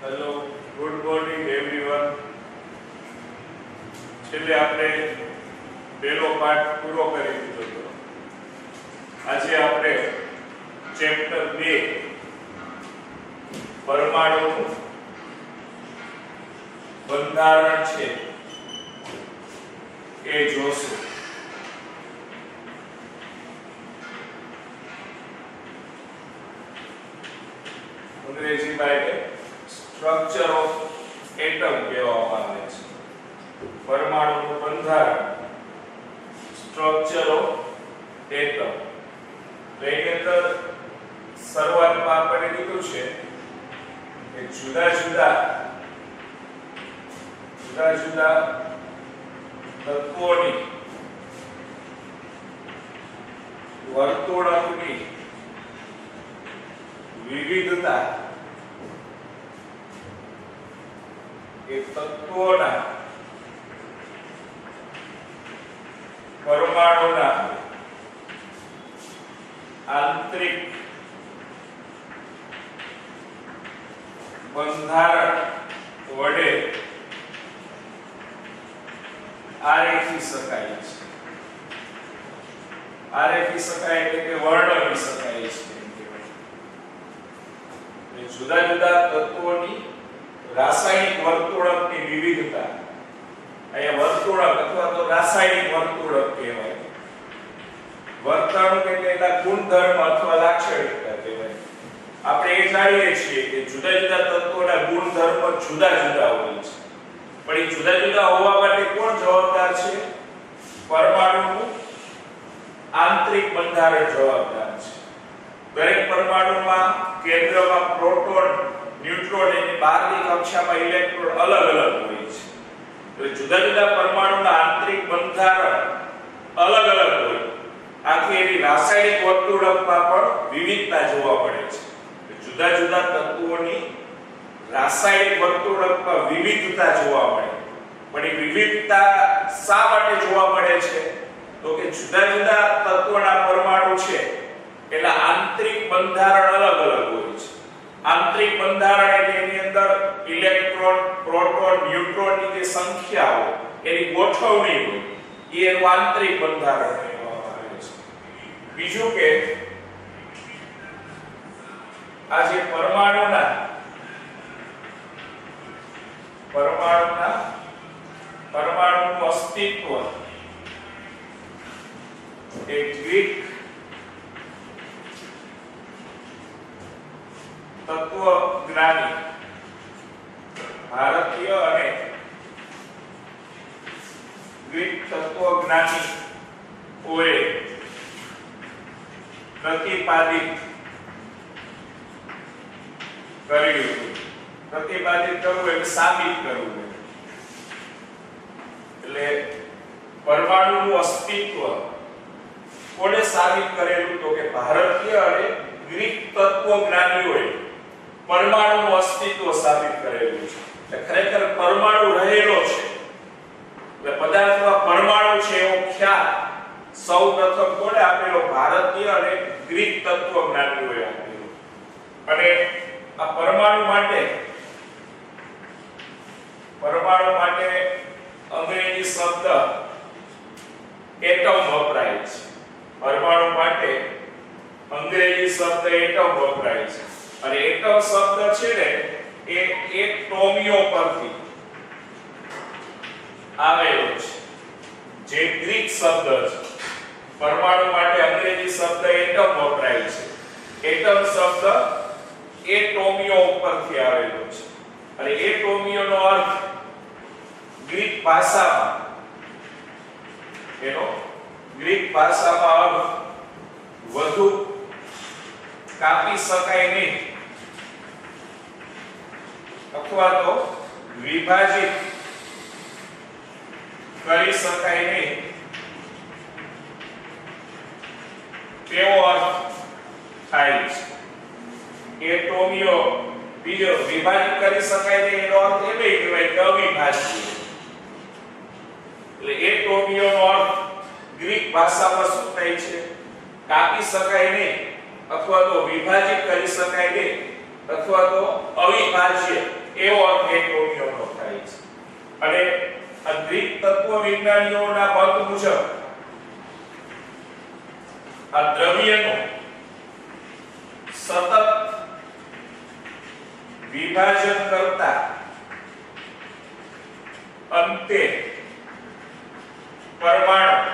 Hello, good morning everyone. છેલ્લે આપણે પહેલો પાઠ પૂરો કરી દીધો હતો. આજે આપણે ચેપ્ટર 2 પરમાણુનું બંધારણ છે એ જોશું. અંગ્રેજીમાં એટલે સ્ટ્રક્ચર ઓફ એટમ કહેવામાં આવે છે. પરમાણુનું બંધારણ, સ્ટ્રક્ચર ઓફ એટમ. એની અંદર શરૂઆતમાં આપણે કીધું છે કે જુદા જુદા તત્વોની વર્તુળકની વિવિધતા એ તત્વોના પરમાણુના આંતરિક બંધારણ વડે આરેખી શકાય છે. આરેખી શકાય એટલે કે વર્ણવી શકાય છે. જુદા જુદા તત્વોની રાસાયણિક વર્તુળકની વિવિધતા, અહીંયા વર્તુળક અથવા તો રાસાયણિક વર્તુળક કહેવાય. વર્તણૂક એટલે એના ગુણધર્મ અથવા લાક્ષણિકતા કહેવાય. આપણે એ જાણીએ છીએ કે જુદા જુદા તત્વોના ગુણધર્મ જુદા જુદા હોય છે, પણ એ જુદા જુદા હોવા માટે કોણ જવાબદાર છે? પરમાણુનું આંતરિક બંધારણ જવાબદાર છે. દરેક પરમાણુમાં કેન્દ્રમાં પ્રોટોન, ન્યુટ્રોન અને બહારની કક્ષામાં ઇલેક્ટ્રોન અલગ અલગ હોય છે. તો જુદા જુદા પરમાણુના આંતરિક બંધારણ અલગ અલગ હોય. આથી એની રાસાયણિક વર્તુળકમાં પણ વિવિધતા જોવા મળે છે. જુદા જુદા તત્વોની રાસાયણિક વર્તુળકમાં વિવિધતા જોવા મળે. પણ એ વિવિધતા શા માટે જોવા મળે છે? તો કે જુદા જુદા તત્વોના પરમાણુ છે એટલે આંતરિક બંધારણ અલગ અલગ હોય છે. આંતરિક બંધારણ એટલે એની અંદર ઇલેક્ટ્રોન, પ્રોટોન, ન્યુટ્રોનની જે સંખ્યા હોય એની ગોઠવણી હોય, એ એનું આંતરિક બંધારણ કહેવામાં આવે છે. બીજું કે આ જે પરમાણુનું અસ્તિત્વ એ ગ્રીક તત્વજ્ઞાની, ભારતીય અને ગ્રીક તત્વજ્ઞાનીઓએ પ્રતિપાદિત કર્યું. પ્રતિપાદિત કરવું એટલે સાબિત કરવું. એટલે પરમાણુનું અસ્તિત્વ કોણે સાબિત કરેલું? તો કે ભારતીય અને ગ્રીક તત્વજ્ઞાનીઓએ પરમાણુનું અસ્તિત્વ સાબિત કરેલું છે. એટલે ખરેખર પરમાણુ રહેલો છે, એટલે પદાર્થમાં પરમાણુ છે એવો ખ્યાલ સૌપ્રથમ કોણે આપેલો? ભારતીય અને ગ્રીક તત્વજ્ઞાનીઓએ આપેલો. અને આ પરમાણુ માટે અંગ્રેજી શબ્દ એટમ વપરાય છે. પરમાણુ માટે અંગ્રેજી શબ્દ એટમ વપરાય છે. અને એટમ શબ્દ છે ને એ એટોમિયો પરથી આવેલો છે, જે ગ્રીક શબ્દ છે. પરમાણુ માટે અંગ્રેજી શબ્દ એટમ વપરાય છે. એટમ શબ્દ એટોમિયો પરથી આવેલો છે. અને એટોમિયોનો અર્થ ગ્રીક ભાષામાં અર્થ વધુ કાપી શકાય નહીં અથવા તો વિભાજિત કરી શકાય નહીં તેવો અર્થ થાય છે. એટોમિયો બીજો વિભાજિત કરી શકાય નહીં એનો અર્થ એ નહીં કહેવાય કે અવિભાજ્ય. એટલે એટોમિયોનો અર્થ ગ્રીક ભાષામાં શું થાય છે? કાપી શકાય નહીં અથવા તો વિભાજિત કરી શકાય નહીં અથવા તો અવિભાજ્ય એવો અર્થ એટોમિયોનો થાય છે. અને આ ગ્રીક તત્વવિજ્ઞાનીઓના મત મુજબ આ દ્રવ્યનો સતત વિભાજન કરતા અંતે પરમાણુ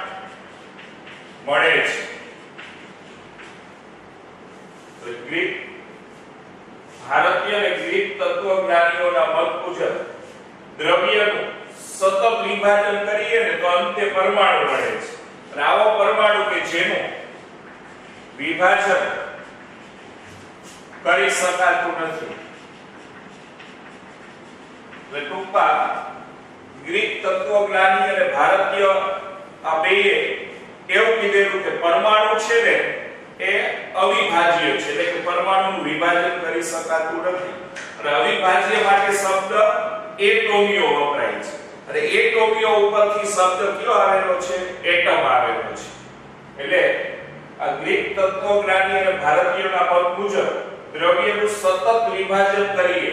મળે છે. તો ગ્રીક ભારતીય અને ગ્રીક તત્વજ્ઞાનીઓના મત મુજબ દ્રવ્યનું સતત વિભાજન કરીએ ને તો અંતે પરમાણુ મળે છે. અને આવો પરમાણુ કે જેનું વિભાજન કરી શકાતું નથી. એટલે ટૂંકમાં ગ્રીક તત્વજ્ઞાની અને ભારતીય આ બેએ એવું કીધેલું કે પરમાણુ છે ને એ અવિભાજ્ય છે, એટલે કે પરમાણુનું વિભાજન કરી શકાતું નથી. અને અવિભાજ્ય માટે શબ્દ એટોમિયો વપરાય છે. અને એટોમિયો ઉપરથી શબ્દ કયો આવેલો છે? એટમ આવેલો છે. એટલે આ ગ્રીક તત્વજ્ઞાની અને ભારતીયોના મત મુજબ દ્રવ્યનું સતત વિભાજન કરીએ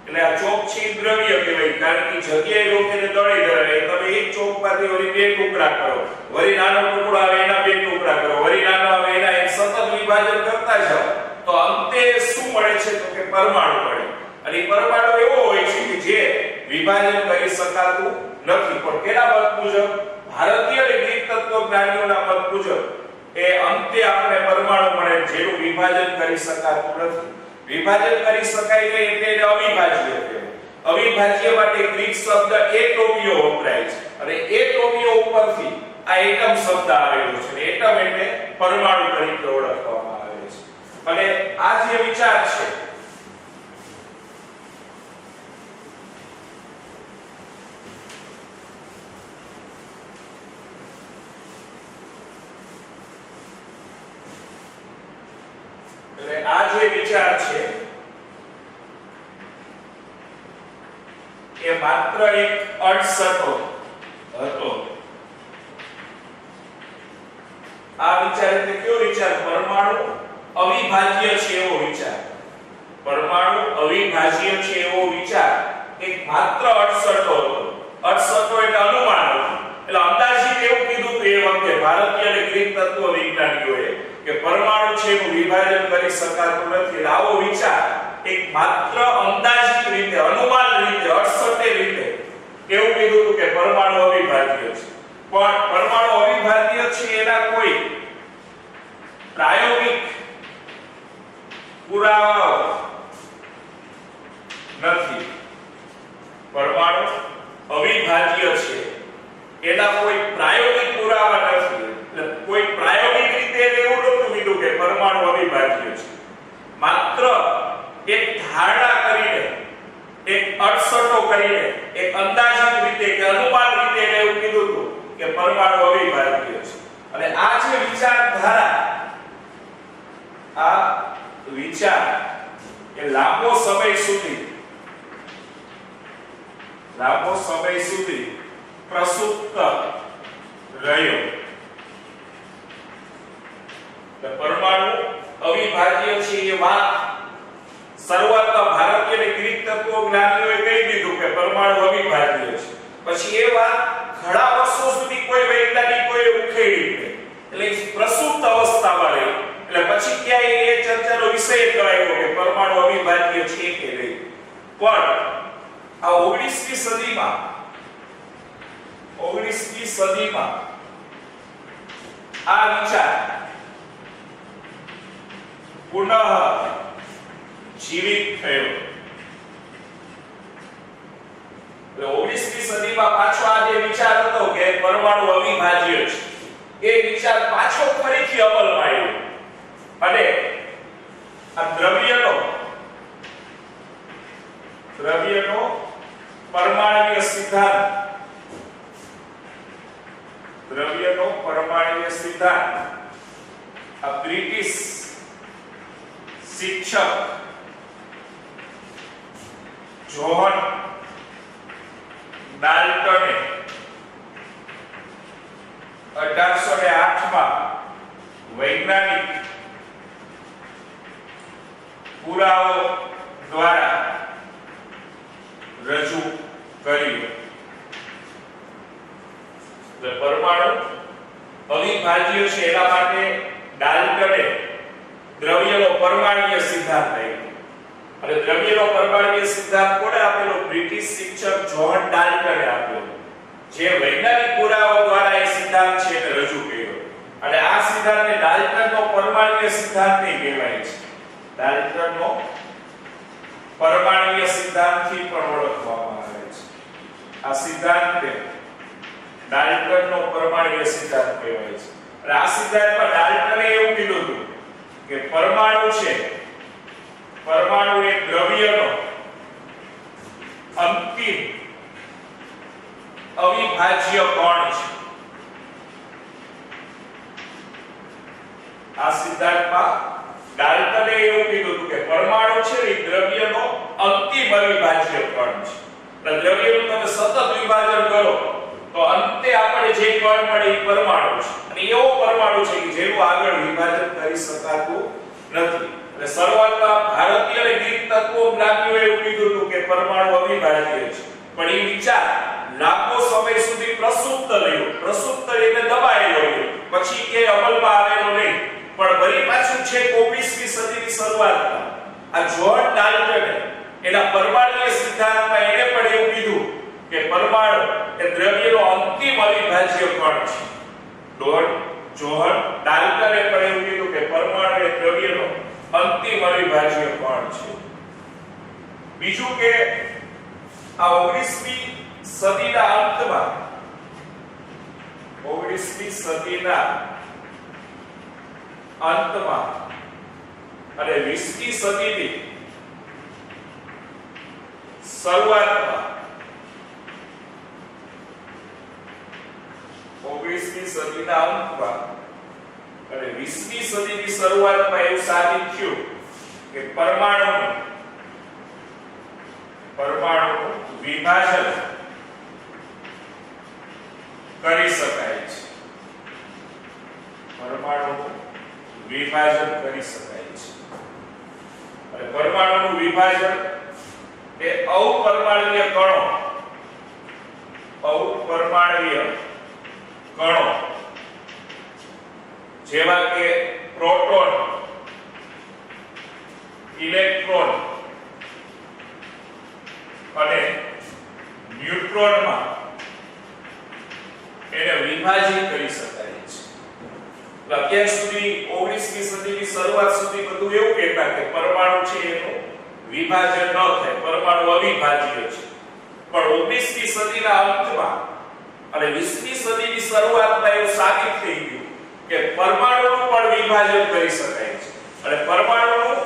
એટલે આ ચોકચી દ્રવ્ય કહેવાય. કારણ કે જગ્યાએ રોકીને દળી ધરાવે. તમે એક ચોકમાંથી વળી બે ટુકડા કરો, વળી નાનો ટુકડો આવે એના બે ટુકડા કરો, વળી નાનો આવે એના એક સતત વિભાજન કરતા જાઓ તો અંતે શું મળે છે? તો કે પરમાણુ મળે. અને પરમાણુ એવો હોય છે કે જે વિભાજન કરી શકાતું નથી. પણ કેના મત મુજબ? ભારતીય અને ગ્રીક તત્વજ્ઞાનીઓના મત મુજબ એ અંતે આપણે પરમાણુ મળે જેનું વિભાજન કરી શકાતું નથી. વિભાજન કરી શકાય નહીં એટલે એને અવિભાજ્ય કહેવાય. અવિભાજ્ય માટે ગ્રીક શબ્દ એટોમિયો વપરાય છે. અને એટોમિયો ઉપરથી આ એટમ શબ્દ આવેલો છે. એટમ એટલે પરમાણુ તરીકે ઓળખવામાં આવે છે. અને આ જે વિચાર છે એ માત્ર એક અડસઠો હતો. આ વિચાર એટલે કયો વિચાર? પરમાણુ અવિભાજ્ય છે એવો વિચાર. પરમાણુ અવિભાજ્ય છે એવો વિચાર એક માત્ર અડસઠો હતો. અડસઠો એટલે અનુમાન હતું. એટલે અંદાજિત એવું કીધું કે એ વખતે ભારતીય અને ગ્રીક તત્વવિજ્ઞાનીઓએ કે પરમાણુ છે એનું વિભાજન કરી શકાતું નથી. એટલે આવો વિચાર એક માત્ર અંદાજિત રીતે, અનુમાન રીતે, અડસઠે રીતે એવું કીધું હતું કે પરમાણુ અવિભાજ્ય છે. પણ પરમાણુ અવિભાજ્ય છે એના કોઈ પ્રાયોગિક પુરાવા નથી. પરમાણુ અવિભાજ્ય છે એના કોઈ પ્રાયોગિક પુરાવા નથી. એટલે કોઈ પ્રાયોગિક રીતે એવું નહોતું કીધું કે પરમાણુ અવિભાજ્ય છે. માત્ર એક ધારણા કરીને, એક અડસઠો કરીને, એક અંદાજિત રીતે કે અનુમાન રીતે એને એવું કીધું હતું કે પરમાણુ અવિભાજ્ય છે. અને આ જે વિચારધારા, આ વિચાર એ લાંબો સમય સુધી પ્રસુપ્ત રહ્યો. પરમાણુ અવિભાજ્ય છે એ વાત શરૂઆતમાં ભારતીય અને ગ્રીક તત્વજ્ઞાનીઓએ કહી દીધું કે પરમાણુ અવિભાજ્ય છે. પછી એ વાત ઘણા વર્ષો સુધી કોઈ વૈજ્ઞાનિકોએ ઉખેડી નહીં. એટલે પ્રસુપ્ત અવસ્થામાં રહી. એટલે પછી ક્યાંય એ ચર્ચાનો વિષય કરાયો કે પરમાણુ અવિભાજ્ય છે કે નહીં. પણ આ 19મી સદીમાં આ વિચાર પુનઃ જીવિત થયો. એટલે 19મી સદીમાં પાછો આ જે વિચાર હતો કે પરમાણુ અવિભાજ્ય છે એ વિચાર પાછો ફરીથી અમલમાં આવ્યો. અને આ દ્રવ્યનો પરમાણુય સિદ્ધાંત આ બ્રિટિશ શિક્ષક જોહન ડાલ્ટને 1808 માં વૈજ્ઞાનિક પુરાવો દ્વારા રજૂ કર્યું. એટલે પરમાણુ અવિભાજ્ય છે એના માટે ડાલ્ટને દ્રવ્યનો પરમાણ્વીય સિદ્ધાંત આપ્યો. અને દ્રવ્યનો પરમાણ્વીય સિદ્ધાંત કોણે આપેલો? બ્રિટિશ શિક્ષક જ્હોન ડાલ્ટને આપ્યો, જે વૈજ્ઞાનિક પુરાવા દ્વારા એ સિદ્ધાંત છે એને રજૂ કર્યો. અને આ સિદ્ધાંતને ડાલ્ટનનો પરમાણ્વીય સિદ્ધાંત કહેવાય છે. ડાલ્ટનનો પરમાણ્વીય સિદ્ધાંતથી પણ ઓળખવામાં આવે છે. આ સિદ્ધાંતને ડાલ્ટનનો પરમાણ્વીય સિદ્ધાંત કહેવાય છે. અને આ સિદ્ધાંતમાં ડાલ્ટને એવું કીધું હતું કે પરમાણુ છે, પરમાણુ એક દ્રવ્યનો અંતિમ અવિભાજ્ય કણ છે. આ સિદ્ધાંતમાં ડાલ્ટને એવું કીધું હતું કે પરમાણુ છે એ દ્રવ્યનો અંતિમ અવિભાજ્ય કણ છે. એટલે દ્રવ્યનું તમે સતત વિભાજન કરો તો અંતે આપણે જે કણ મળે એ પરમાણુ છે. અને એવો પરમાણુ છે કે જેનું આગળ વિભાજન કરી શકાતું નથી. એટલે શરૂઆતમાં ભારતીય અને ગ્રીક તત્વજ્ઞાનીઓએ એવું કીધું હતું કે પરમાણુ અવિભાજ્ય છે. પણ એ વિચાર લાખો સમય સુધી પ્રસુપ્ત રહ્યો, પ્રસુપ્ત એટલે દબાયેલો રહ્યો, પછી કે અમલમાં આવેલો નહીં. પણ વળી પાછું છે 19મી સદીની શરૂઆતમાં આ જ્હોન ડાલ્ટને એના પરમાણ્વીય સિદ્ધાંતમાં એને પણ એવું કીધું કે પરમાણુ એ દ્રવ્યનો અંતિમ અવિભાજ્ય કણ છે. જ્હોન ડાલ્ટને પણ એવું કીધું કે પરમાણુ એ દ્રવ્યનો અંતિમ અવિભાજ્ય કણ છે. બીજું કે આ 19મી સદીના અંતમાં 19મી સદીના અંતમાં અને 20મી સદીની શરૂઆતમાં 19મી સદીના અંતમાં અને 20મી સદીની શરૂઆતમાં એવું સાબિત થયું કે પરમાણુ વિભાજન કરી શકાય છે. પરમાણુ વિભાજન કરી શકાય છે. અને પરમાણુનું વિભાજન એ અપરમાણ્વીય કણો જેવા કે પ્રોટોન, ઇલેક્ટ્રોન અને ન્યુટ્રોનમાં એને વિભાજિત કરી શકાય છે. અત્યાર સુધી 19મી સદીની શરૂઆત સુધી બધું એવું કહેતા કે પરમાણુ છે એનું વિભાજન ન થાય, પરમાણુ અવિભાજ્ય છે. પણ 19મી સદીના અંતમાં અને 20મી સદીની શરૂઆતમાં એવું સાબિત થઈ ગયું કે પરમાણુનું પણ વિભાજન કરી શકાય છે. અને પરમાણુનું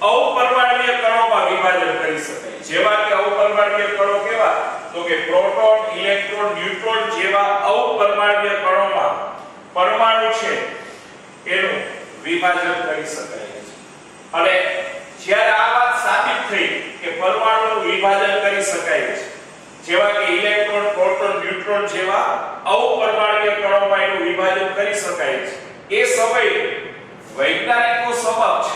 અપરમાણ્વીય કણોમાં વિભાજન કરી શકાય. જેવા કે અપરમાણ્વીય કણો કેવા? તો કે પ્રોટોન, ઇલેક્ટ્રોન, ન્યુટ્રોન જેવા અપરમાણ્વીય કણોમાં પરમાણુ છે એનું વિભાજન કરી શકાય છે. અને જ્યારે આ વાત સાબિત થઈ કે પરમાણુનું વિભાજન કરી શકાય છે, જેવા કે ઇલેક્ટ્રોન, પ્રોટોન, ન્યુટ્રોન જેવા અપરમાણ્વીય કણોમાં એનું વિભાજન કરી શકાય છે, એ સમયે વૈજ્ઞાનિકો સમક્ષ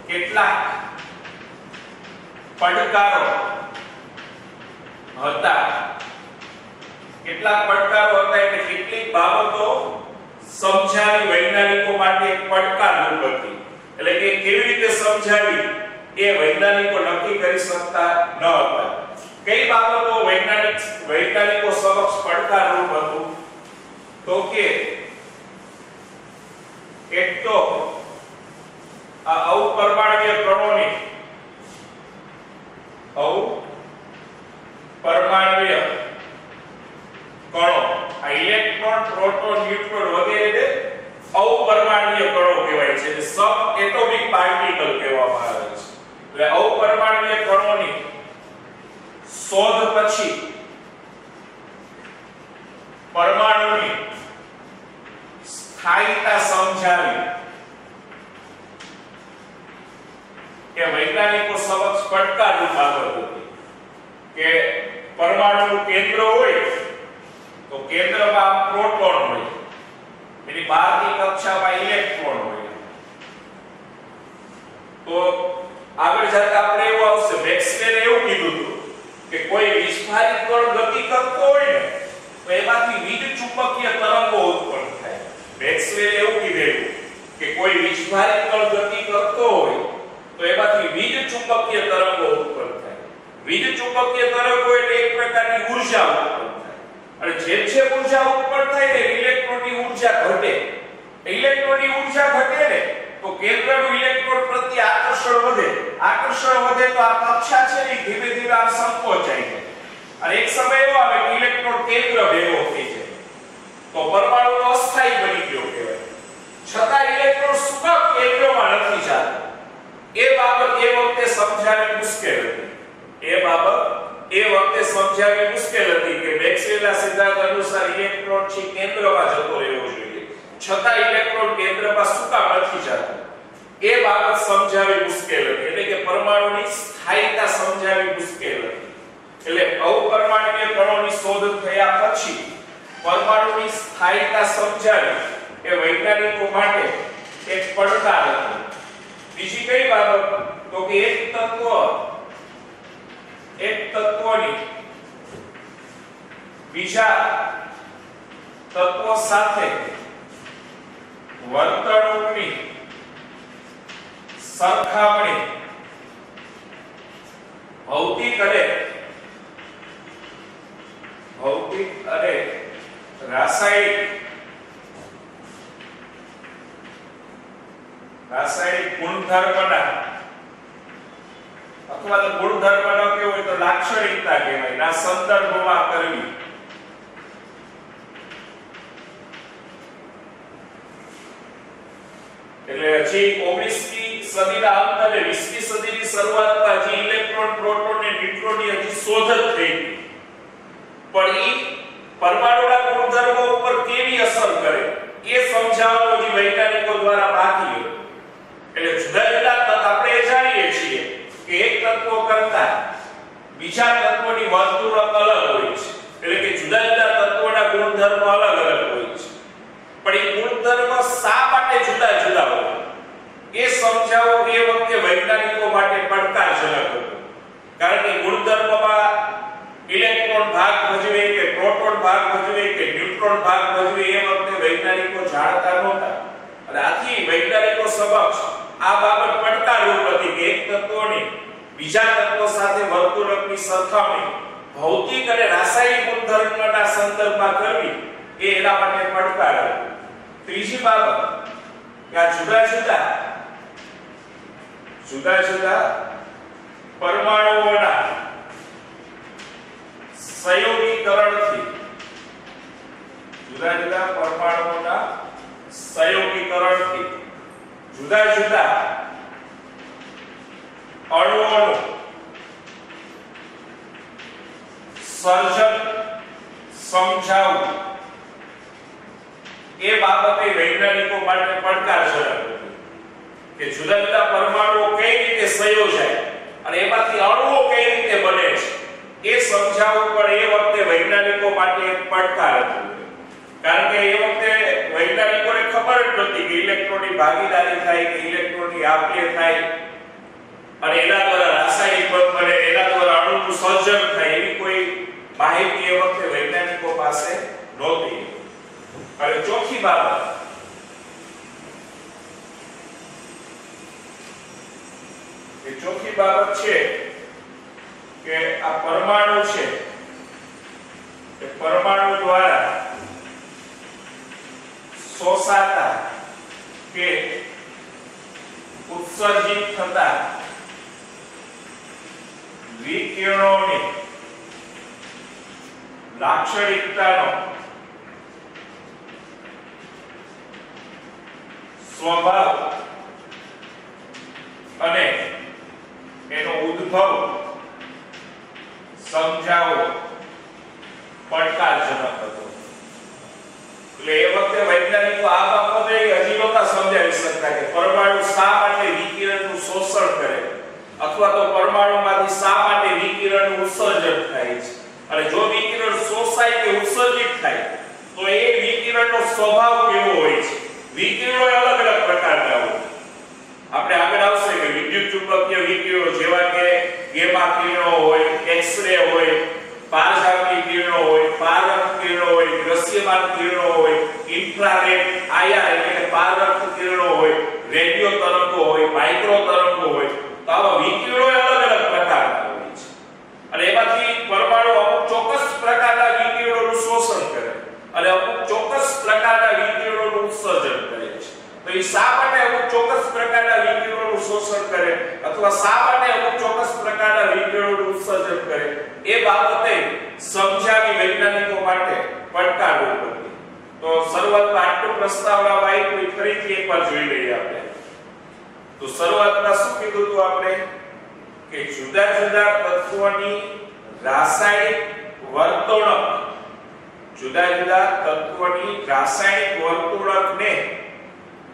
કેટલાક પડકારો હતા. એટલે કેટલીક બાબતો સમજાવી વૈજ્ઞાનિકો માટે એક પડકારરૂપ હતી. એટલે કે કેવી રીતે સમજાવી એ વૈજ્ઞાનિકો નક્કી કરી શકતા ન હતા. કઈ બાબતો વૈજ્ઞાનિકો સમક્ષ પડકારરૂપ હતું? તો કે એક તો આ અપરમાણ્વીય કણોની અપરમાણ્વીય કણો, આ ઇલેક્ટ્રોન, પ્રોટોન, ન્યુટ્રોન વગેરે અપરમાણ્વીય કણો કહેવાય છે. સબ એટોમિક પાર્ટિકલ કહેવામાં આવે છે. એટલે અપરમાણ્વીય કણોની શોધ પછી પરમાણુની સ્થાયીતા સમજાવી કે વૈજ્ઞાનિકો સમક્ષ પડકારરૂપ બાબત હતી કે પરમાણુનું કેન્દ્ર હોય તો કેન્દ્રમાં પ્રોટોન હોય, એની બહારની કક્ષામાં ઇલેક્ટ્રોન હોય. તો કોઈ વીજભારિત કણ ગતિ કરતો હોય તો એમાંથી વીજ ચુંબકીય તરંગો ઉત્પન્ન થાય. વીજ ચુંબકીય તરંગો એટલે એક પ્રકારની ઊર્જા ઉત્પન્ન થાય. અને જેમ ઊર્જા ઉત્પન્ન થાય ને ઇલેક્ટ્રોનની ઊર્જા ઘટે. ઇલેક્ટ્રોનની ઊર્જા ઘટે ને તો કેન્દ્રનું ઇલેક્ટ્રોન પ્રત્યે આકર્ષણ વધે. આકર્ષણ વધે તો આ કક્ષા છે ને ધીમે ધીમે આ સંકોચાય છે. અને એક સમય એવો આવે કે ઇલેક્ટ્રોન કેન્દ્ર ભેગો થઈ જાય તો પરમાણુ અસ્થાયી બની ગયો કહેવાય. છતાં ઇલેક્ટ્રોન સતત કેન્દ્રમાં નથી જતો. એ બાબત એ વખતે સમજાવવી મુશ્કેલ હતી. કે મેક્સવેલના સિદ્ધાંત અનુસાર ઇલેક્ટ્રોન છે કેન્દ્રમાં જતો રહેવો જોઈએ. છતાં ઇલેક્ટ્રોન કેન્દ્રમાં શું કામ નથી જતો એ બાબત સમજાવવી મુશ્કેલ હતી. એટલે કે પરમાણુની સ્થાયીતા સમજાવવી મુશ્કેલ હતી. એટલે અપરમાણુકીય કણોની શોધ થયા પછી પરમાણુની સ્થાયીતા સમજાવી એ વૈજ્ઞાનિકો માટે એક પડકાર હતો. બીજી કઈ બાબત તો કે એક તત્વની બીજા તત્વો સાથે વર્તણૂકની સરખામણી ભૌતિક અને રાસાયણિક ગુણધર્મના અથવા તો ગુણધર્મનો કેવો હોય તો લાક્ષણિકતા કહેવાય ના સંદર્ભમાં કરવી. એટલે હજી 19મી સદીના અંત અને 20મી સદીની શરૂઆતમાં જે ઇલેક્ટ્રોન પ્રોટોન અને ન્યુટ્રોનની હજી શોધ જ થઈ પણ ઈ પરમાણુના ગુણધર્મો ઉપર કેવી અસર કરે એ સમજાવવાનું જે વૈજ્ઞાનિકો દ્વારા બાકી હતું. એટલે જુદા જુદા આપણે જાણીએ છીએ કે એક તત્વ કરતા બીજા તત્વોની વર્તણૂક અલગ હોય છે. એટલે કે જુદા જુદા તત્વોના ગુણધર્મો અલગ અલગ હોય છે. પણ એ ગુણધર્મ શા માટે જુદા જુદા હોય એ સમજાવવું એ વખતે વૈજ્ઞાનિકો માટે પડકારજનક હતું. કારણ કે ગુણધર્મમાં ઇલેક્ટ્રોન ભાગ ભજવે કે પ્રોટોન ભાગ ભજવે કે ન્યુટ્રોન ભાગ ભજવે એ વખતે વૈજ્ઞાનિકો જાણતા નહોતા. અને આથી વૈજ્ઞાનિકો સમક્ષ આ બાબત પડકારરૂપ હતી કે એક તત્વની બીજા તત્વો સાથે વર્તણૂકની સરખામણી ભૌતિક અને રાસાયણિક ગુણધર્મના સંદર્ભમાં કરવી એ એના માટે પડકાર હતો. ત્રીજી બાબત કે આ જુદા જુદા પરમાણુઓના સંયોગીકરણથી જુદા જુદા અણુઓનું સર્જન સમજાવવું એ બાબતે વૈજ્ઞાનિકો માટે પડકારજનક હતું કે જુદા જુદા પરમાણુઓ કઈ રીતે સંયોજાય અને એમાંથી અણુઓ કઈ રીતે બને છે એ સમજાવવું પણ એ વખતે વૈજ્ઞાનિકો માટે એક પડકાર હતો. કારણ કે એ વખતે વૈજ્ઞાનિકોને ખબર જ નહોતી કે ઇલેક્ટ્રોનની ભાગીદારી થાય કે ઇલેક્ટ્રોનની આપ-લે થાય અને એના દ્વારા રાસાયણિક બળ બને, એના દ્વારા અણુનું સર્જન થાય એવી કોઈ માહિતી એ વખતે વૈજ્ઞાનિકો પાસે નહોતી. અને ચોથી બાબત છે કે આ પરમાણુ છે એ પરમાણુ દ્વારા શોષાતા કે ઉત્સર્જિત થતા વિકિરણોની લાક્ષણિકતાનો સ્વભાવ અને એનો ઉદ્ભવ સમજાવવો પડકારજનક હતો. એટલે એ વખતે વૈજ્ઞાનિકો આ બાબતે હજી નહોતા સમજાવી શકતા કે પરમાણુ શા માટે વિકિરણનું શોષણ કરે અથવા તો પરમાણુમાંથી શા માટે વિકિરણનું ઉત્સર્જન થાય છે અને જો વિકિરણ શોષાય કે ઉત્સર્જિત થાય તો એ વિકિરણનો સ્વભાવ કેવો હોય છે. વિકિરણો અલગ અલગ પ્રકારના હોય. આપણે આગળ આવશે કે વિદ્યુત ચુંબકીય વિકિરણો જેવા કે ગેમા કિરણો હોય, એક્સ-રે હોય, પારજાગૃત કિરણો હોય, પારક કિરણો હોય, દ્રશ્યમાન કિરણો હોય, ઇન્ફ્રારેડ આઈઆર એટલે કે પારક કિરણો હોય, એ શા માટે અમુક ચોક્કસ પ્રકારના વિકિરણોનું શોષણ કરે અથવા શા માટે અમુક ચોક્કસ પ્રકારના વિકિરણોનું ઉત્સર્જન કરે એ બાબતે સમજાવી વૈજ્ઞાનિકો માટે પડકારરૂપ હતી. તો શરૂઆતમાં આટલું પ્રસ્તાવના આવી ફરીથી એકવાર જોઈ લઈએ આપણે. તો શરૂઆતમાં શું કીધું હતું આપણે કે જુદા જુદા તત્વોની રાસાયણિક વર્તણૂક જુદા જુદા તત્વોની રાસાયણિક વર્તણૂકને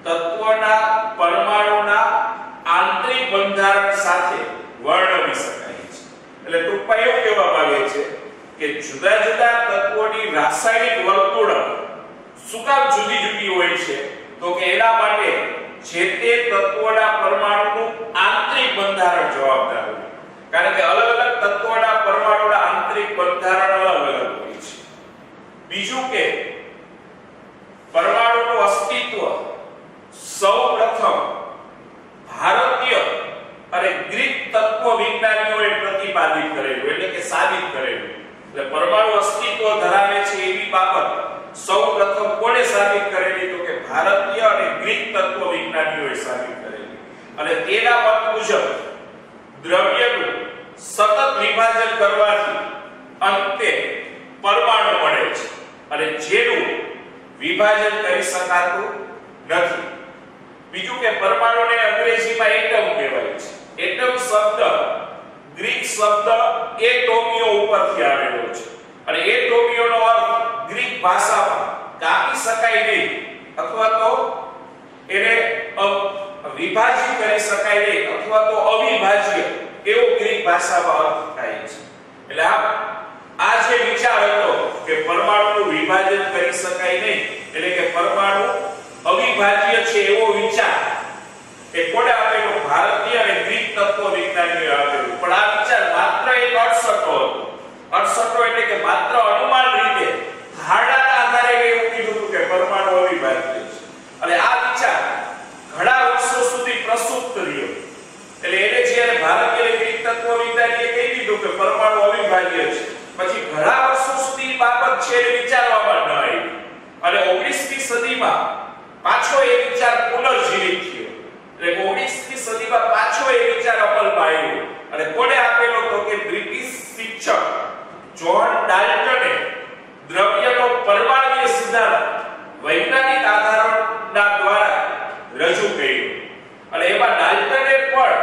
તત્વોના પરમાણુના આંતરિક બંધારણ સાથે વર્ણવી શકાય છે. એટલે ટૂંકમાં એવું કહેવામાં આવે છે કે જુદા જુદા તત્વોની રાસાયણિક વર્તણૂક શું કામ જુદી જુદી હોય છે તો કે એના માટે જે તે તત્વોના પરમાણુનું આંતરિક બંધારણ જવાબદાર હોય. કારણ કે અલગ અલગ તત્વોના પરમાણુના આંતરિક બંધારણ અલગ અલગ હોય છે. બીજું કે પરમાણુનું અસ્તિત્વ સૌપ્રથમ ભારતીય અને ગ્રીક તત્વ વિજ્ઞાનીઓએ પ્રતિપાદિત કરેલું એટલે કે સાબિત કરેલું. એટલે પરમાણુ અસ્તિત્વ ધરાવે છે એવી બાબત સૌપ્રથમ કોણે સાબિત કરેલી તો કે ભારતીય અને ગ્રીક તત્વ વિજ્ઞાનીઓએ સાબિત કરેલી. અને તેના મત મુજબ દ્રવ્યનું સતત વિભાજન કરવાથી અંતે પરમાણુ મળે છે અને જેનું વિભાજન કરી શકાતું નથી. બીજું કે પરમાણુને અંગ્રેજીમાં એટમ કહેવાય છે. એટમ શબ્દ ગ્રીક શબ્દ એટોમિયો ઉપરથી આવેલો છે અને એટોમિયોનો અર્થ ગ્રીક ભાષામાં કાપી શકાય નહીં અથવા તો એને વિભાજિત કરી શકાય નહીં અથવા તો અવિભાજ્ય એવો ગ્રીક ભાષામાં અર્થ થાય છે. એટલે આ જે વિચાર હતો કે પરમાણુનું વિભાજન કરી શકાય નહીં એટલે કે પરમાણુ અવિભાજ્ય છે એવો વિચાર એ કોણે આપેલો ભારતીય અને ગ્રીક તત્વ વિજ્ઞાનીઓએ આપેલું. પણ આ વિચાર માત્ર એક અડસઠો હતો. અડસઠો એટલે કે માત્ર અનુમાન રીતે ધારણાના આધારે એવું કીધું હતું કે પરમાણુ અવિભાજ્ય છે. અને આ વિચાર ઘણા વર્ષો સુધી પ્રસુપ્ત રહ્યો. એટલે એને જ્યારે ભારતીય અને ગ્રીક તત્વ વિજ્ઞાનીએ કહી દીધું કે પરમાણુ અવિભાજ્ય છે પછી ઘણા વર્ષો સુધી બાબત છે એ વિચારવામાં ન આવી અને 19મી સદીમાં પાછો એ વિચાર પુનર્જીવિત થયો. એટલે 19મી સદીમાં પાછો એ વિચાર અમલમાં આવ્યો અને કોણે આપેલો તો કે બ્રિટિશ શિક્ષક જ્હોન ડાલ્ટને દ્રવ્યનો પરમાણુય સિદ્ધાંત વૈજ્ઞાનિક આધારના દ્વારા રજૂ કર્યો. અને એમાં ડાલ્ટને પણ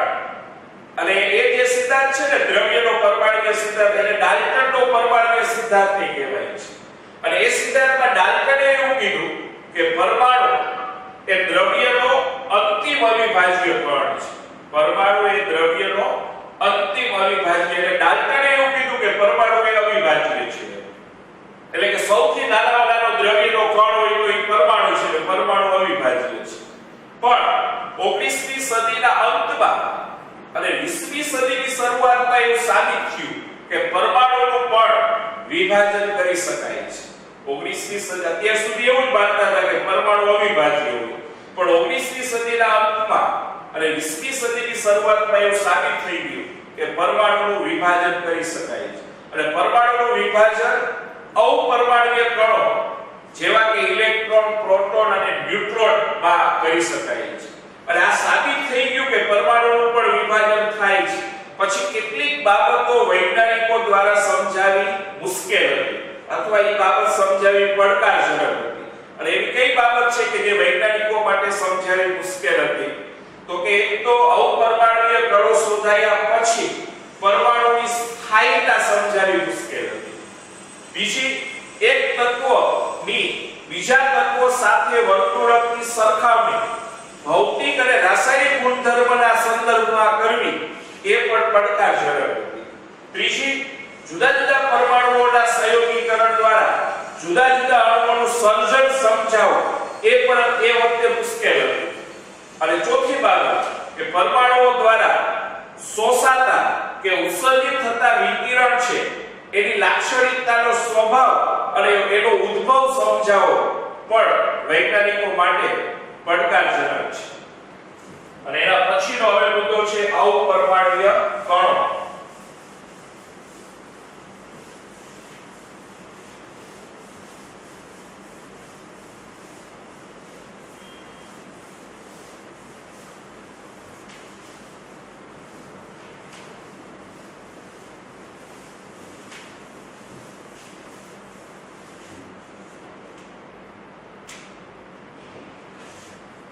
અને એ જે સિદ્ધાંત છે ને દ્રવ્યનો પરમાણુય સિદ્ધાંત એટલે ડાલ્ટનનો પરમાણુય સિદ્ધાંત ને કહેવાય છે. અને એ સિદ્ધાંતમાં ડાલ્ટને એવું કીધું કે પરમાણુ એ દ્રવ્યનો અંતિમ અવિભાજ્ય કણ છે. પરમાણુ એ દ્રવ્યનો અંતિમ અવિભાજ્ય એટલે ડાલ્ટને એવું કીધું કે પરમાણુ એ અવિભાજ્ય છે. એટલે કે સૌથી નાનામાં નાનો દ્રવ્યનો કણ હોય તો એ પરમાણુ છે એટલે પરમાણુ અવિભાજ્ય છે. પણ 19મી સદીના અંતમાં અને 20મી સદીની શરૂઆતમાં એવું સાબિત થયું કે પરમાણુનું પણ વિભાજન કરી શકાય છે. 19મી સદી અત્યાર સુધી એવું જ માનતા હતા કે પરમાણુ અવિભાજ્ય હોય. પણ 19મી સદીના અંતમાં અને 20મી સદીની શરૂઆતમાં એવું સાબિત થઈ ગયું કે પરમાણુનું વિભાજન કરી શકાય છે. અને પરમાણુનું વિભાજન અપરમાણુય કણો જેવા કે ઇલેક્ટ્રોન, પ્રોટોન અને ન્યુટ્રોન માં કરી શકાય છે. અને આ સાબિત થઈ ગયું કે પરમાણુનું પણ વિભાજન થાય છે. પછી કેટલીક બાબતો વૈજ્ઞાનિકો દ્વારા સમજાવી મુશ્કેલ હતી અથવા એ બાબત સમજાવી પડકારજનક હતી. અને એવી કઈ બાબત છે કે જે વૈજ્ઞાનિકો માટે સમજાવી મુશ્કેલ હતી તો કે એક તો અપરમાણુય કણો શોધાયા પછી પરમાણુની સ્થાયીતા સમજાવી મુશ્કેલ હતી. બીજી એક તત્વની બીજા તત્વો સાથે વર્તણૂકની સરખામણી ભૌતિક અને રાસાયણિક ગુણધર્મના સંદર્ભમાં કરવી એ પણ પડકારજનક હતી. ત્રીજી જુદા જુદા પરમાણુઓના સંયોગીકરણ દ્વારા જુદા જુદા અણુઓનું સર્જન સમજાવવું એ પણ એ વખતે મુશ્કેલ હતું. અને ચોથી બાબત કે પરમાણુઓ દ્વારા શોષાતા કે ઉત્સર્જિત થતા વિકિરણ છે એની લાક્ષણિકતાનો સ્વભાવ અને એનો ઉદ્ભવ સમજાવવો પણ વૈજ્ઞાનિકો માટે પડકારજનક છે. અને એના પછીનો હવે મુદ્દો છે અપરમાણુય કણો.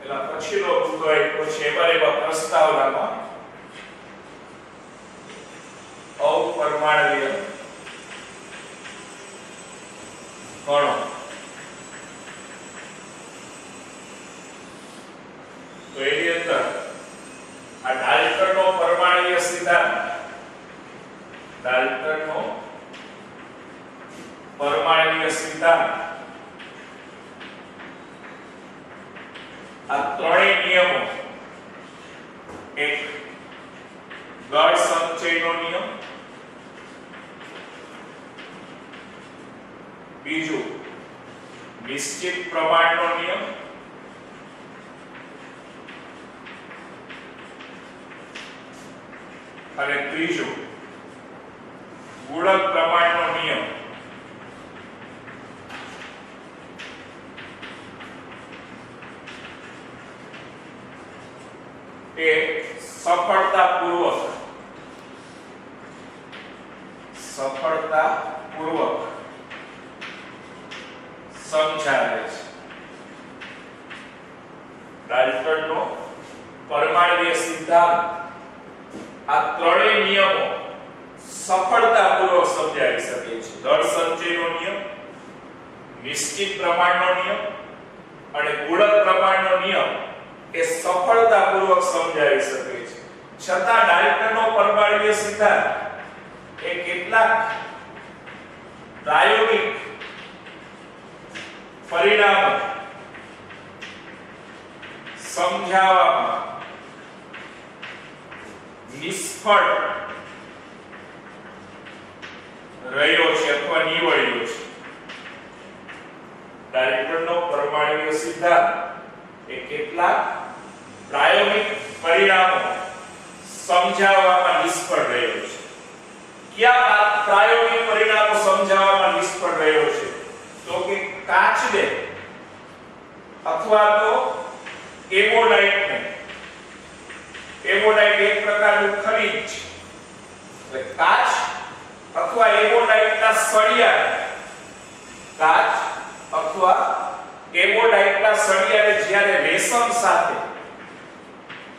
એના પછીનો મુદ્દો આપ્યો છે એમાં પ્રસ્તાવનામાં અપરમાણ્વીય કણો તો એની અંદર આ ડાલ્ટનનો પરમાણ્વીય સિદ્ધાંત ડાલ્ટનનો પરમાણ્વીય સિદ્ધાંત આ ત્રણેય નિયમો એક દળ સંચયનો નિયમ બીજું નિશ્ચિત પ્રમાણનો નિયમ અને ત્રીજું ગુણક પ્રમાણનો નિયમ એ સફળતાપૂર્વક સમજાવે છે ડાલ્ટનનો પરમાણ્વીય સિદ્ધાંત આ ત્રણેય નિયમો સફળતાપૂર્વક સમજાવી શકે છે દળ સંચયનો નિયમ નિશ્ચિત પ્રમાણનો નિયમ અને ગુણક પ્રમાણનો નિયમ એ સફળતાપૂર્વક સમજાવી શકે છે છતાં ડાલ્ટનનો પરમાણ્વીય સિદ્ધાંત એ કેટલાક પ્રાયોગિક પરિણામો સમજાવવામાં નિષ્ફળ રહ્યો છે અથવા નીવડ્યો છે ડાલ્ટનનો પરમાણ્વીય સિદ્ધાંત એ કેટલાક પ્રાયોગિક પરિણામો સમજાવવામાં નિષ્ફળ રહ્યો છે કયા પ્રાયોગિક પરિણામો સમજાવવામાં નિષ્ફળ રહ્યો છે તો કે કાચને અથવા તો એમોનાઇટને એમોનાઇટ એક પ્રકારનું ખનિજ છે એટલે કાચ અથવા એમોનાઇટના સળિયા કાચ અથવા એમોનાઇટના સળિયાને જ્યારે રેશમ સાથે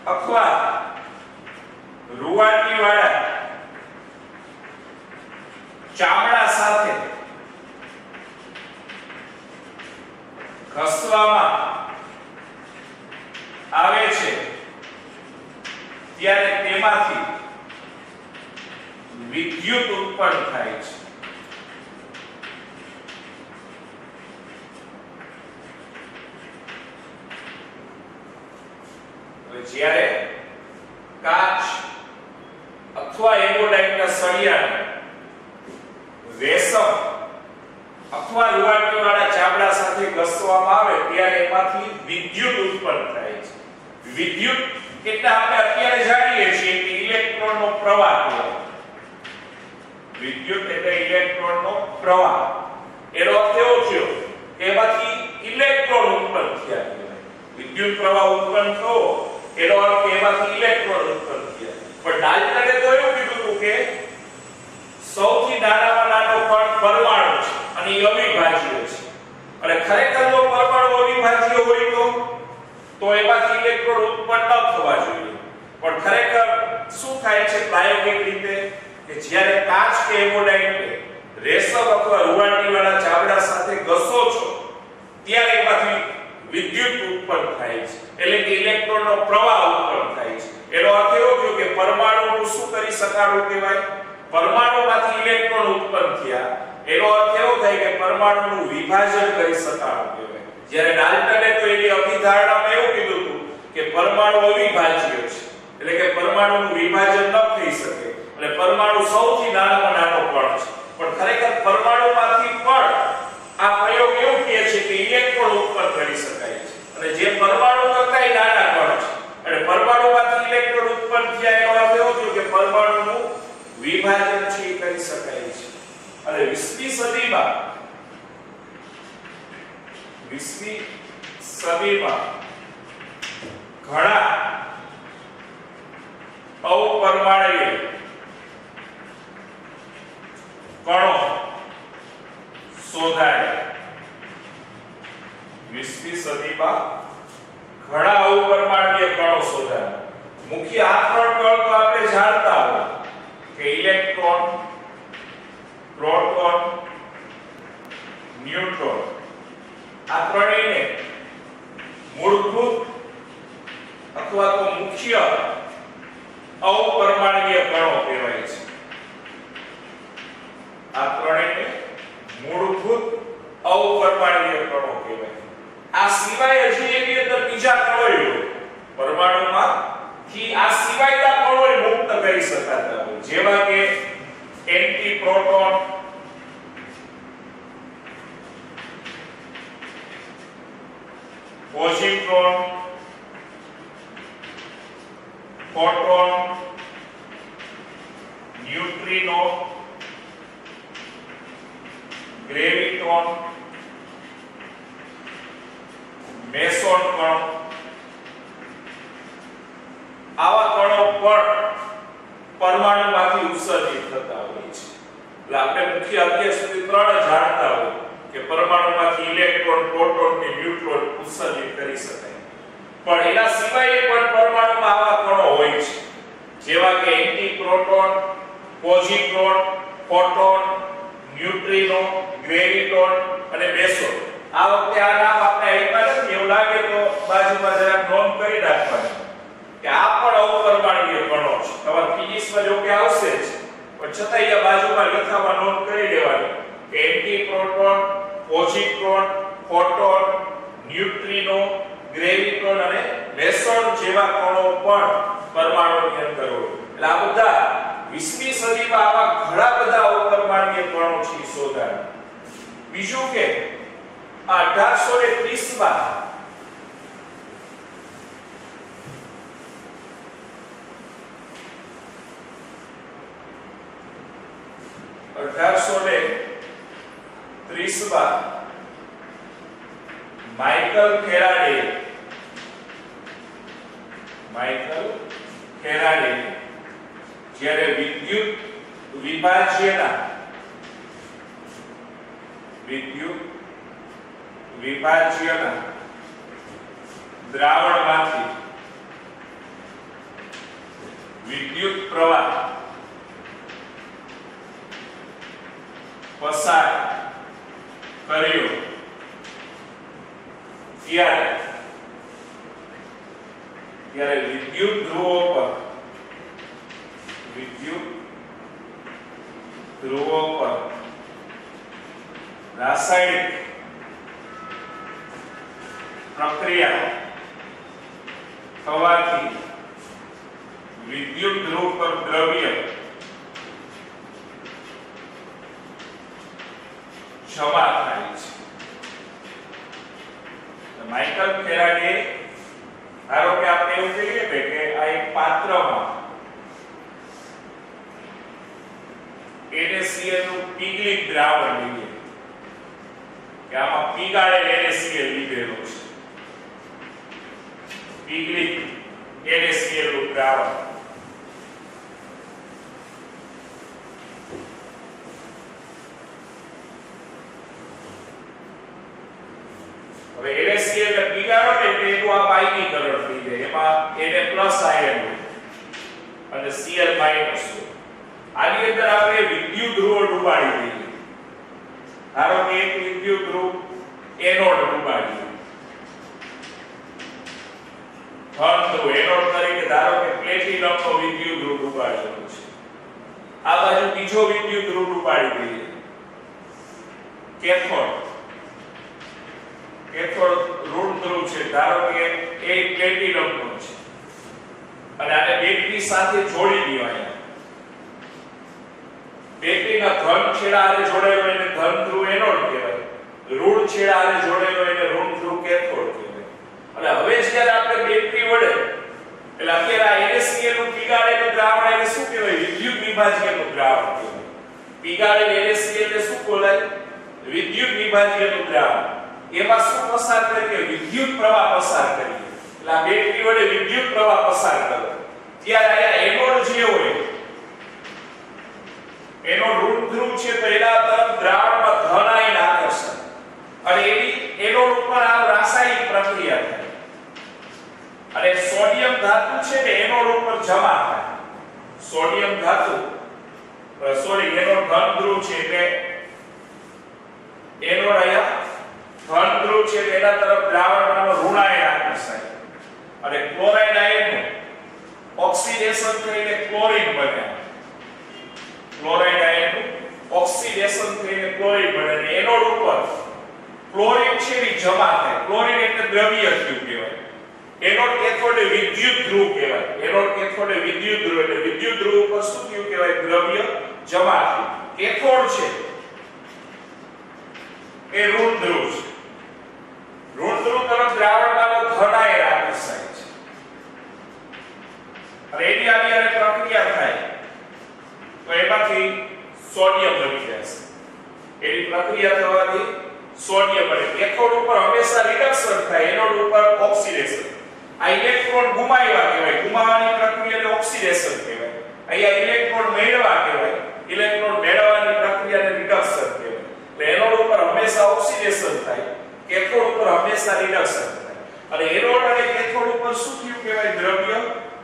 અથવા રૂવાટીવાળા ચામડા સાથે ઘસવામાં આવે છે ત્યારે તેમાંથી વિદ્યુત ઉત્પન્ન થાય છે જ્યારે કાચ અથવા એમોનાઇટના સળિયાને રેશમ અથવા રૂવાટીવાળા ચામડા સાથે ઘસવામાં આવે ત્યારે એમાંથી વિદ્યુત ઉત્પન્ન થાય છે વિદ્યુત એટલે આપણે અત્યારે જાણીએ છીએ કે ઇલેક્ટ્રોનનો પ્રવાહ કહેવાય વિદ્યુત એટલે ઇલેક્ટ્રોનનો પ્રવાહ એનો અર્થ એવો થયો કે એમાંથી ઇલેક્ટ્રોન ઉત્પન્ન થયા કહેવાય વિદ્યુત પ્રવાહ ઉત્પન્ન થયો એનો અર્થ કે એમાંથી ઇલેક્ટ્રોન ઉત્પન્ન થયા પણ ડાલ્ટને તો એવું કીધું હતું કે સૌથી નાનામાં નાનો કણ પરમાણુ છે અને એ અવિભાજ્ય છે અને ખરેખર જો પરમાણુ અવિભાજ્ય હોય તો એમાંથી ઇલેક્ટ્રોન ઉત્પન્ન ન થવા જોઈએ પણ ખરેખર શું થાય છે પ્રાયોગિક રીતે કે જ્યારે કાચ કે એમોનાઇટને રેશમ અથવા રૂવાટીવાળા ચામડા સાથે ઘસો છો ત્યારે એમાંથી વિદ્યુત ઉત્પન્ન થાય છે એટલે કે ઇલેક્ટ્રોનનો પ્રવાહ ઉત્પન્ન થાય છે એનો અર્થ એવો થયો કે પરમાણુનું શું કરી શકાતું કહેવાય પરમાણુમાંથી ઇલેક્ટ્રોન ઉત્પન્ન થયા એનો અર્થ એવો થાય કે પરમાણુનું વિભાજન કરી શકાતું કહેવાય જ્યારે ડાલ્ટને તો એની અભિધારણામાં એવું કીધું હતું કે પરમાણુ અવિભાજ્ય છે એટલે કે પરમાણુનું વિભાજન ન થઈ શકે અને પરમાણુ સૌથી નાનામાં નાનો કણ છે પણ ખરેખર પરમાણુમાંથી પણ આ પ્રયોગ એવું કહે છે કે ઇલેક્ટ્રોન ઉત્પન્ન કરી શકાય છે અને જે પરમાણુ કરતાંય નાના કણ છે અને પરમાણુમાંથી ઇલેક્ટ્રોન ઉત્પન્ન થયા એનો અર્થ એવો થયો કે પરમાણુનું વિભાજન છે કરી શકાય છે અને 20મી સદીમાં ઘણા અપરમાણ્વીય કણો શોધાયા 20મી સદીમાં ઘણા કણો શોધવાના. મુખ્ય આ ત્રણ કણો તો આપણે જાણતા હોય કે ઇલેક્ટ્રોન, પ્રોટોન, ન્યુટ્રોન. આ ત્રણેયને મૂળભૂત અથવા તો મુખ્ય અપરમાણ્વીય કણો કહેવાય છે. આ ત્રણેયને મૂળભૂત અપરમાણ્વીય કણો કહેવાય. આ સિવાય હજી એની અંદર બીજા કણો હોય પરમાણુમાં થી આ સિવાયના કણો મુક્ત કરી શકાતા હોય, જેવા કે એન્ટીપ્રોટોન, પોઝિટ્રોન, ફોટોન, ન્યુટ્રિનો, ગ્રેવિટોન, મેસોન કણો. આવા કણો પણ પરમાણુમાંથી ઉત્સર્જિત થતા હોય છે. એટલે આપણે મુખ્ય અત્યાર સુધી ત્રણ જાણતા હોય કે પરમાણુમાંથી ઇલેક્ટ્રોન, પ્રોટોન કે ન્યુટ્રોન ઉત્સર્જિત કરી શકાય. પણ એના સિવાય પણ પરમાણુમાં આવા કણો હોય છે, જેવા કે એન્ટીપ્રોટોન, પોઝિટ્રોન, ફોટોન, ન્યુટ્રિનો, ગ્રેવિટોન અને મેસોન. આ વખતે આ નામ આપણે આપ્યા નથી, એવું લાગે તો બાજુમાં જરા નોંધ કરી રાખવાની કે આ પણ અપરમાણ્વીય કણો છે. તમારા ફિઝિક્સમાં જો કે આવશે જ, પણ છતાંય આ બાજુમાં લખામાં નોંધ કરી દેવાની કે એન્ટીપ્રોટોન, પોઝિટ્રોન, ફોટોન, ન્યુટ્રિનો, ગ્રેવિટોન અને મેસોન જેવા કણો પણ પરમાણુની અંદર હોય. એટલે આ બધા 20મી સદીમાં આવા ઘણા બધા અપરમાણ્વીય કણો છે શોધાયા. બીજું કે 1830 માં માઇકલ ફેરાડે જ્યારે વિદ્યુત વિભાજ્યના દ્રાવણમાંથી વિદ્યુત પ્રવાહ પસાર કર્યો ત્યારે વિદ્યુત ધ્રુવો પર રાસાયણિક પ્રક્રિયા થવાથી વિદ્યુત ધ્રુવ પર દ્રવ્ય જમા થાય છે. માઇકલ ફેરાડે, ધારો કે આપણે એવું કહીએ કે આ એક પાત્રમાં NaCl નું પીગળિત દ્રાવણ લઈએ, કે આમાં પીગાળેલ NaCl લીધેલો છે, પીગળિત NaCl નું દ્રાવણ. હવે NaCl ને પીગાળો ને એટલે એનું આ આયનીકરણ થઈ જાય, એમાં Na+ આયન અને Cl- હોય. આની અંદર આપણે વિદ્યુત ધ્રુવો ડૂબાડી દઈએ. ધારો કે એક વિદ્યુત ધ્રુવ એનોડ ડૂબાડી, ધન ધ્રુવ એનોડ તરીકે ધારો કે પ્લેટિનમનો વિદ્યુત ધ્રુવ ડૂબાડેલો છે. આ બાજુ બીજો વિદ્યુત ધ્રુવ ડૂબાડી દઈએ, કેથોડ ઋણ ધ્રુવ છે, ધારો કે એ પ્લેટિનમનો છે, અને આને બેટરી સાથે જોડી દેવાય. બેટરીના ધન છેડા આને જોડેલો એને ધન ધ્રુવ એનોડ કહેવાય, ઋણ છેડા આને જોડેલો એને ઋણ ધ્રુવ કેથોડ કહેવાય. અને હવે જ્યારે આપણે બેટરી વડે, એટલે અત્યારે આ NaCl નું પીગાળેલું દ્રાવણ એને શું કહેવાય? વિદ્યુત વિભાજ્યનું દ્રાવણ કહેવાય. પીગાળેલ NaCl ને શું બોલાય? વિદ્યુત વિભાજ્યનું દ્રાવણ. એમાં શું પસાર કરીએ? વિદ્યુત પ્રવાહ પસાર કરીએ. એટલે આ બેટરી વડે વિદ્યુત પ્રવાહ પસાર કરો ત્યારે આ એનોડ જે હોય એનો ઋણ ધ્રુવ છે તો એના તરફ દ્રાવણમાં ધન આયન આકર્ષણ, અને એની એનોડ ઉપર આ રાસાયણિક પ્રક્રિયા થાય અને સોડિયમ ધાતુ છે ને એનોડ ઉપર જમા થાય. સોડિયમ ધાતુ એનોડ ધન ધ્રુવ છે એટલે એનોડ અહીંયા ધન ધ્રુવ છે એના તરફ દ્રાવણમાં ઋણાયન આકર્ષાય અને ક્લોરાઇડ આયનનું ઓક્સિડેશન થઈને ક્લોરીન બને. ક્લોરાઇડ આયનનું ઓક્સિડેશન થઈને ક્લોરીન બને અને એનોડ ઉપર ક્લોરીન છે એ જમા થાય. ક્લોરીન એટલે દ્રવ્ય ધ્રુવ કહેવાય. એનોડ કેથોડે વિદ્યુત ધ્રુવ કહેવાય. એનોડ કેથોડે વિદ્યુત ધ્રુવ એટલે વિદ્યુત ધ્રુવ ઉપર શું થયું કહેવાય? દ્રવ્ય જમા થયું. કેથોડ છે એ ઋણ ધ્રુવ છે. ઋણ ધ્રુવ તરફ દ્રાવણમાં ધનાયન આકર્ષાય છે અને એની આની પ્રક્રિયા થાય તો એમાંથી સોડિયમ બની જશે. એની પ્રક્રિયા થવાથી સોડિયમ બને. કેથોડ ઉપર હંમેશા રિડક્શન થાય, એનોડ ઉપર ઓક્સિડેશન. આ ઇલેક્ટ્રોન ગુમાવ્યા કહેવાય. ગુમાવવાની પ્રક્રિયાને ઓક્સિડેશન કહેવાય. અહીંયા ઇલેક્ટ્રોન મેળવવા કહેવાય. ઇલેક્ટ્રોન મેળવવાની પ્રક્રિયાને રિડક્શન કહેવાય. એટલે એનોડ ઉપર હંમેશા ઓક્સિડેશન થાય, કેથોડ ઉપર હંમેશા રિડક્શન થાય. અને એનોડ અને કેથોડ ઉપર શું થયું કહેવાય? દ્રવ્ય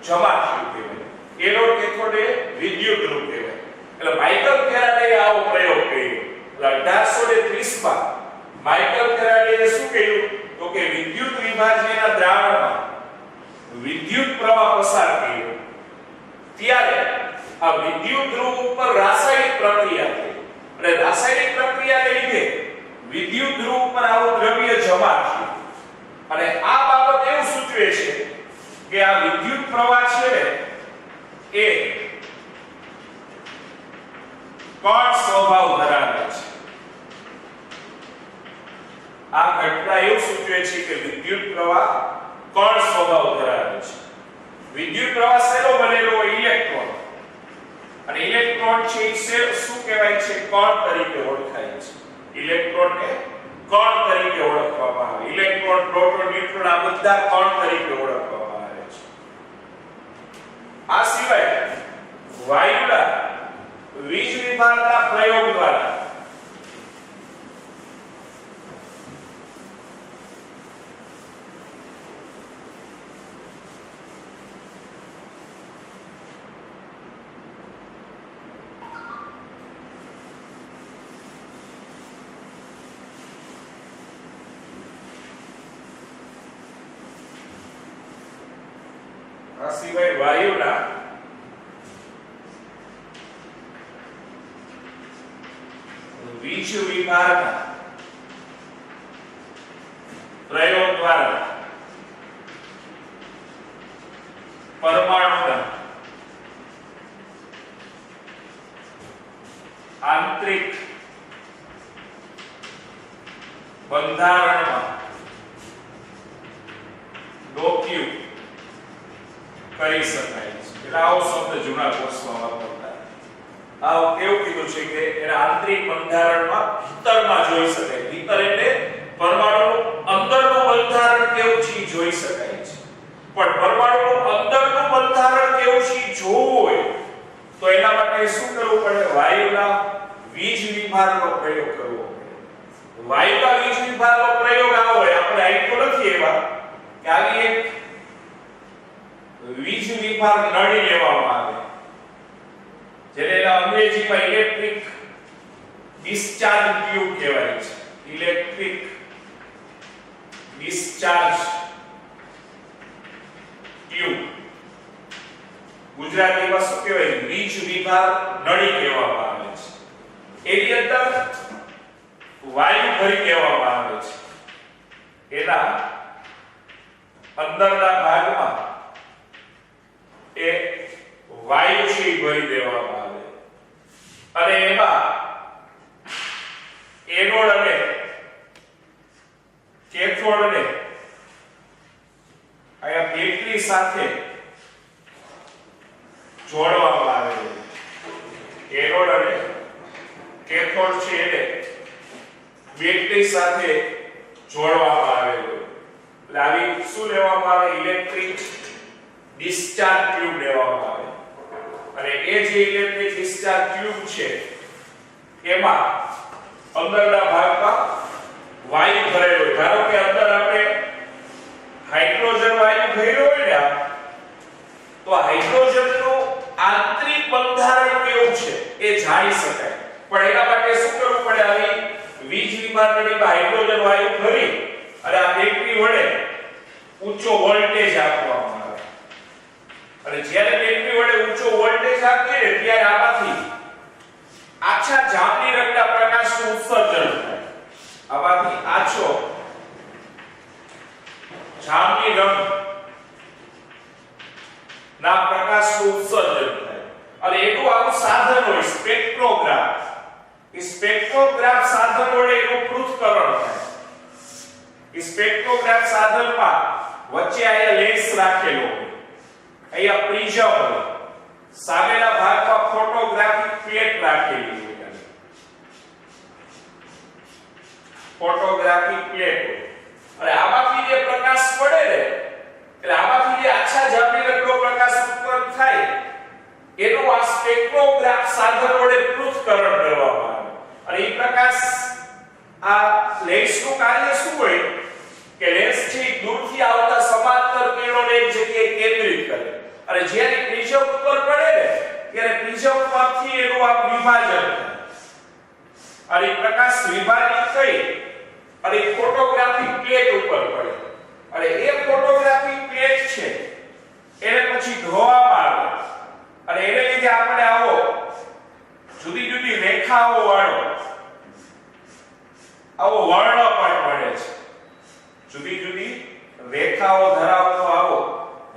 જમા થયું કહેવાય. એનોડ કેથોડ એ વિદ્યુત ધ્રુવ કહેવાય. એટલે માઇકલ ફેરાડેએ આવો પ્રયોગ કર્યો. એટલે 1830 માં માઇકલ ફેરાડેએ શું કર્યું તો કે વિદ્યુત વિભાજનના દ્રાવણમાં વિદ્યુત પ્રવાહ પસાર કર્યો. ત્યારે આ વિદ્યુત ધ્રુવ ઉપર રાસાયણિક પ્રક્રિયા થઈ અને રાસાયણિક પ્રક્રિયાને લીધે વિદ્યુત ધ્રુવ ઉપર આવું દ્રવ્ય જમા થયું. અને આ બાબત એવું સૂચવે છે કે આ વિદ્યુત પ્રવાહ છે ને એ કણ સ્વભાવ ધરાવે છે. આ ઘટના એવું સૂચવે છે કે વિદ્યુત પ્રવાહ કણ સ્વભાવ ધરાવે છે. વિદ્યુત પ્રવાહ શેનો બનેલો હોય? ઇલેક્ટ્રોન. અને ઇલેક્ટ્રોન છે એ શું કહેવાય છે? કણ તરીકે ઓળખાય છે. ઇલેક્ટ્રોનને કણ તરીકે ઓળખવામાં આવે. ઇલેક્ટ્રોન, પ્રોટોન, ન્યુટ્રોન આ બધા કણ તરીકે ઓળખવામાં આવે છે. આ સિવાય વાયુના વીજ વિભાગના પ્રયોગ દ્વારા આ સિવાય વાયુના વીજ વિભાગના પ્રયોગ દ્વારા પરમાણુના આંતરિક બંધારણમાં ડોક્યુ કરી શકાય છે. એટલે આવો શબ્દ જૂના કોર્સમાં વાપરતા. આ કેવું કીધું છે કે એના આંતરિક બંધારણમાં ભીતરમાં જોઈ શકાય. ભીતર એટલે પરમાણુનું અંદરનું બંધારણ કેવું છે જોઈ શકાય છે. પણ પરમાણુનું અંદરનું બંધારણ કેવું છે જોવું હોય તો એના માટે શું કરવું પડે? વાયુના વીજ વિભાગનો પ્રયોગ કરવો પડે. વાયુના વીજ વિભાગનો પ્રયોગ આવો હોય. આપણે આઈતો નથી એવા કે આવી એક વીજ વિભાગ નળી લેવામાં આવે જેને અંગ્રેજીમાં ઇલેક્ટ્રિક ડિસ્ચાર્જ ટ્યુબ કહેવાય છે. ઇલેક્ટ્રિક ડિસ્ચાર્જ ટ્યુબ ગુજરાતીમાં શું કહેવાય? વીજ વિભાગ નળી કહેવામાં આવે છે. એની અંદર વાયુ ભરી દેવામાં આવે છે. એના અંદરના ભાગમાં એ વાયુ છે ભરી દેવામાં આવે અને એમાં એનોડ અને કેથોડને આયા બેટરી સાથે જોડવામાં આવે છે. એનોડ અને કેથોડ છે એને બેટરી સાથે જોડવામાં આવેલું. એટલે આવી શું લેવામાં આવે? ઇલેક્ટ્રિક ડિસ્ચાર્જ ટ્યુબ લેવામાં આવે અને એ જે ઇલેક્ટ્રિક ડિસ્ચાર્જ ટ્યુબ છે એમાં અંદરના ભાગમાં વાયુ ભરેલો હોય. ધારો કે અંદર આપણે હાઇડ્રોજન વાયુ ભર્યો હોય ને તો હાઇડ્રોજનનું આંતરિક બંધારણ કેવું છે એ જાણી શકાય. પણ એના માટે શું કરવું પડે? આવી વીજ વિભાગણીમાં હાઇડ્રોજન વાયુ ભરી અને આ બેટરી વડે ઊંચો વોલ્ટેજ આપવામાં આવે. અને જ્યારે બેટરી વડે ઊંચો વોલ્ટેજ આપીએ ત્યારે આમાંથી આછા જાંબલી રંગના પ્રકાશનું ઉત્સર્જન થાય. આમાંથી આછો જાંબલી રંગ ના પ્રકાશનું ઉત્સર્જન થાય. અને એનું આવું સાધન હોય સ્પેક્ટ્રોગ્રાફ. એ સ્પેક્ટ્રોગ્રાફ સાધન વડે એનું પૃથ્થકરણ થાય. એ સ્પેક્ટ્રોગ્રાફ સાધનમાં વચ્ચે અહીંયા લેન્સ રાખેલો હોય, અહીંયા પ્રિઝમ હોય, સામેના ભાગમાં ફોટોગ્રાફિક પ્લેટ રાખેલી હોય. ફોટોગ્રાફિક પ્લેટ અને આમાંથી જે પ્રકાશ પડે ને, એટલે આમાંથી જે આછા જાંબલી રંગનો પ્રકાશ ઉત્પન્ન થાય એનું આ સ્પેક્ટ્રોગ્રાફ સાધન વડે પૃથ્થકરણ કરવામાં આવે. અને એ પ્રકાશ આ લેન્સનું કાર્ય શું હોય કે લેન્સ છે દૂરથી આવતા સમાંતર કિરણોને એક જગ્યાએ કેન્દ્રિત કરે. અને જ્યારે પ્રિઝમ ઉપર પડે ને ત્યારે પ્રિઝમ પરથી એનું આ વિભાજન થાય. અને પ્રકાશ વિભાજિત થઈ અને ફોટોગ્રાફિક પ્લેટ ઉપર પડે. અને એ ફોટોગ્રાફિક પ્લેટ છે એને પછી ધોવામાં આવે. અને એને લીધે આપણે આવો જુદી જુદી રેખાઓ વાળો આવો વર્ણપટ મળે છે. જુદી જુદી રેખાઓ ધરાવતો આવો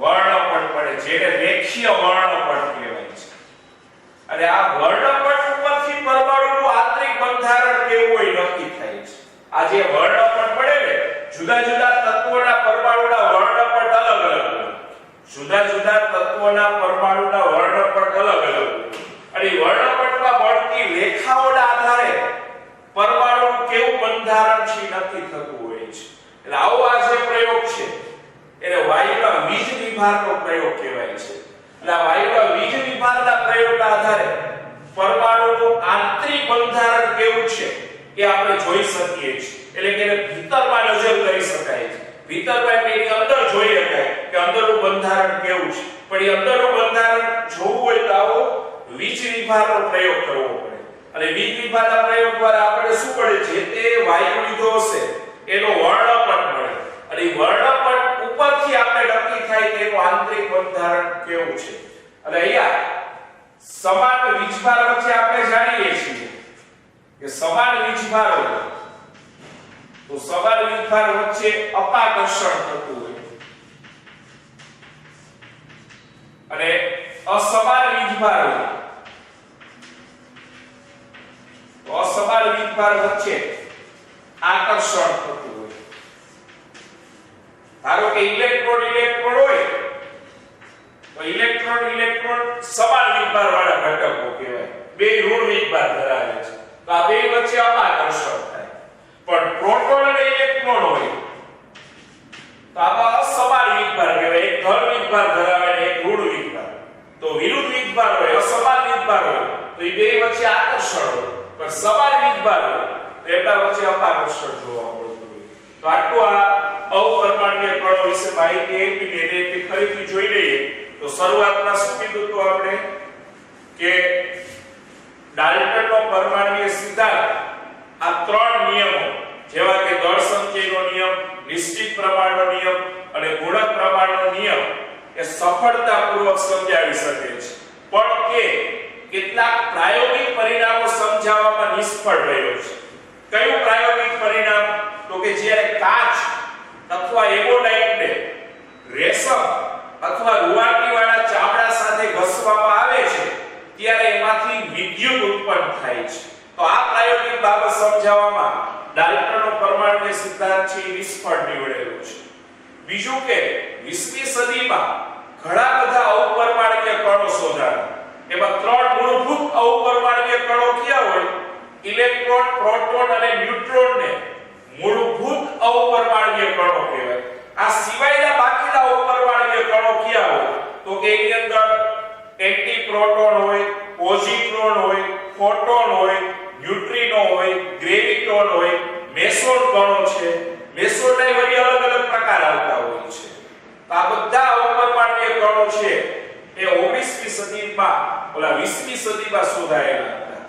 વર્ણપટ મળે, જેને રેખીય વર્ણપટ કહેવાય છે. અને આ વર્ણપટ ઉપરથી પરમાણુનું આંતરિક બંધારણ કેવું હોય નક્કી થાય છે. આ જે વર્ણપટ મળે ને, જુદા જુદા તત્વોના પરમાણુના વર્ણપટ અલગ અલગ હોય. જુદા જુદા તત્વોના પરમાણુના વર્ણપટ અલગ અલગ હોય. અને વર્ણપટમાં મળતી રેખાઓના આધારે પરમાણુ કેવું બંધારણ છે નક્કી થતું હોય છે. એટલે આવો આ જે પ્રયોગ છે એને વાયુના વીજ વિભાગનો પ્રયોગ કહેવાય છે. એટલે આ વાયુના વીજ વિભાગના પ્રયોગના આધારે પરમાણુનું આંતરિક બંધારણ કેવું છે એ આપણે જોઈ શકીએ છીએ. એટલે કે એને ભીતરમાં નજર કરી શકાય છે. ભીતરમાં એટલે એની અંદર જોઈ શકાય કે અંદરનું બંધારણ કેવું છે. પણ એ અંદરનું બંધારણ જોવું હોય તો આવો વીજ વિભાગનો પ્રયોગ કરવો પડે. અને વીજ વિભાગના પ્રયોગ દ્વારા આપણે શું પડે છે તે વાયુ લીધો હશે એનો વર્ણપટ મળે. અને એ વર્ણપટ ઉપરથી આપણે નક્કી થાય કે એનું આંતરિક બંધારણ કેવું છે. અને અહીંયા સમાન વીજભાર વચ્ચે આપણે જાણીએ છીએ કે સમાન વીજભાર હોય તો સમાન વીજભાર વચ્ચે અપાકર્ષણ થતું હોય અને અસમાન વીજભાર હોય તો અસમાન વીજભાર વચ્ચે આકર્ષણ થતું હોય. ધારો કે ઇલેક્ટ્રોન હોય તો ઇલેક્ટ્રોન સમાન વીજભાર વાળા ઘટકો કહેવાય. બે ઋણ વીજભાર ધરાવે છે તો આ બે વચ્ચે અપાકર્ષણ થાય. પણ પ્રોટોન અને ઇલેક્ટ્રોન હોય તો આમાં અસમાન વીજભાર કહેવાય. એક ધન વીજભાર ધરાવે અને એક ઋણ વીજભાર. તો વિરુદ્ધ વીજભાર હોય, અસમાન વીજભાર હોય તો એ બે વચ્ચે આકર્ષણ હોય. પણ સમાન વીજભાર હોય તો એમના વચ્ચે અપાકર્ષણ જોવા મળતું હોય. તો આટલું આ અપરમાણ્વીય કણો વિશે માહિતી આપી કે એને ફરીથી જોઈ લઈએ. તો શરૂઆતમાં શું કીધું તો આપણે કે ડાલ્ટનનો પરમાણ્વીય સિદ્ધાંત આ ત્રણ નિયમો જેવા કે દળ સંચયનો નિયમ, નિશ્ચિત પ્રમાણનો નિયમ અને ગુણક પ્રમાણનો નિયમ એ સફળતાપૂર્વક સમજાવી શકે છે. પણ કે કેટલાક પ્રાયોગિક પરિણામો સમજાવવામાં નિષ્ફળ રહ્યો છે. કયું પ્રાયોગિક પરિણામ? તો કે જ્યારે કાચ અથવા એમોનાઇટને રેશમ અથવા રૂવાટીવાળા ચામડા સાથે ઘસવામાં આવે છે ત્યારે એમાંથી વિદ્યુત ઉત્પન્ન થાય છે. તો આ પ્રાયોગિક બાબત સમજાવવામાં ડાલ્ટનનો પરમાણ્વીય સિદ્ધાંત છે નિષ્ફળ નીવડેલો છે. બીજું કે 20મી સદીમાં ઘણા બધા અપરમાણ્વીય કણો શોધાયા. એમાં ત્રણ મૂળભૂત અપરમાણ્વીય કણો કયા હોય? ઇલેક્ટ્રોન, પ્રોટોન અને ન્યુટ્રોનને મૂળભૂત અપરમાણ્વીય કણો કહેવાય. આ સિવાયના બાકીના અપરમાણ્વીય કણો કયા હોય? તો કે એની અંદર એન્ટીપ્રોટોન હોય, પોઝિટ્રોન હોય, ફોટોન હોય, ન્યુટ્રિનો હોય, ગ્રેવિટોન હોય, મેસોન કણો છે. મેસોનના વળી અલગ અલગ પ્રકાર આવતા હોય છે. આ બધા અપરમાણ્વીય કણો છે એ 19મી સદીમાં ઓલા 20મી સદીમાં શોધાયેલા હતા.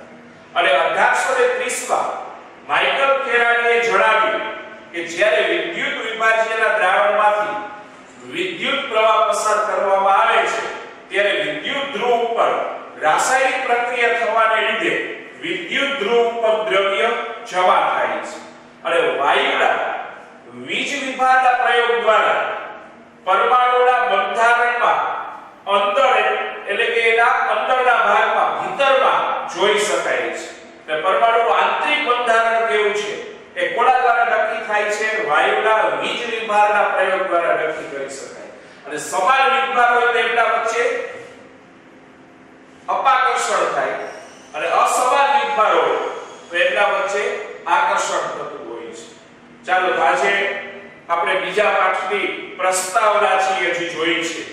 અને 1830માં માઇકલ ફેરાડેએ જણાવ્યું કે જ્યારે વિદ્યુત વિભાજ્યના દ્રાવણમાંથી વિદ્યુત પ્રવાહ પસાર કરવામાં આવે છે ત્યારે વિદ્યુત ધ્રુવ ઉપર રાસાયણિક પ્રક્રિયા થવાને લીધે વિદ્યુત ધ્રુવ ઉપર દ્રવ્ય જમા થાય છે અને વાયુના વીજ વિભાગના પ્રયોગ દ્વારા પરમાણુના બંધારણમાં અંદર એટલે કે એના અંદરના ભાગમાં ભીતરમાં જોઈ શકાય છે. એટલે પરમાણુનું આંતરિક બંધારણ કેવું છે એ કોના દ્વારા નક્કી થાય છે? વાયુના વીજ વિભાગના પ્રયોગ દ્વારા નક્કી કરી શકાય. અને સમાન વિભાગ હોય તો એમના વચ્ચે અપાકર્ષણ થાય અને અસમાન વિભાગ હોય તો એમના વચ્ચે આકર્ષણ થતું હોય છે. ચાલો આજે આપણે બીજા પાઠની પ્રસ્તાવના છે હજી જોઈ છે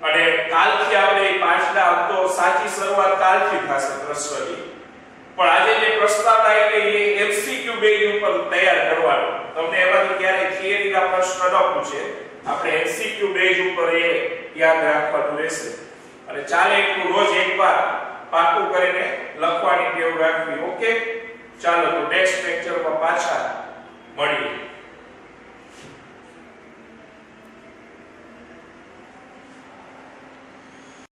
અને કાલથી આપણે એ પાઠના અંતો સાચી શરૂઆત કાલથી થશે પ્રશ્નની. પણ આજે જે પ્રસ્તાવના એટલે એ એમસીક્યુ બેઝ ઉપર તૈયાર કરવાનો. તમને એમાંથી ક્યારે થિયરીના પ્રશ્ન ન પૂછે, આપણે એમસીક્યુ બેઝ ઉપર એ યાદ રાખવાનું રહેશે. અને ચાલે એટલું રોજ એકવાર પાકું કરીને લખવાની ટેવ રાખવી. ઓકે, ચાલો તો નેક્સ્ટ લેક્ચરમાં પાછા મળીએ.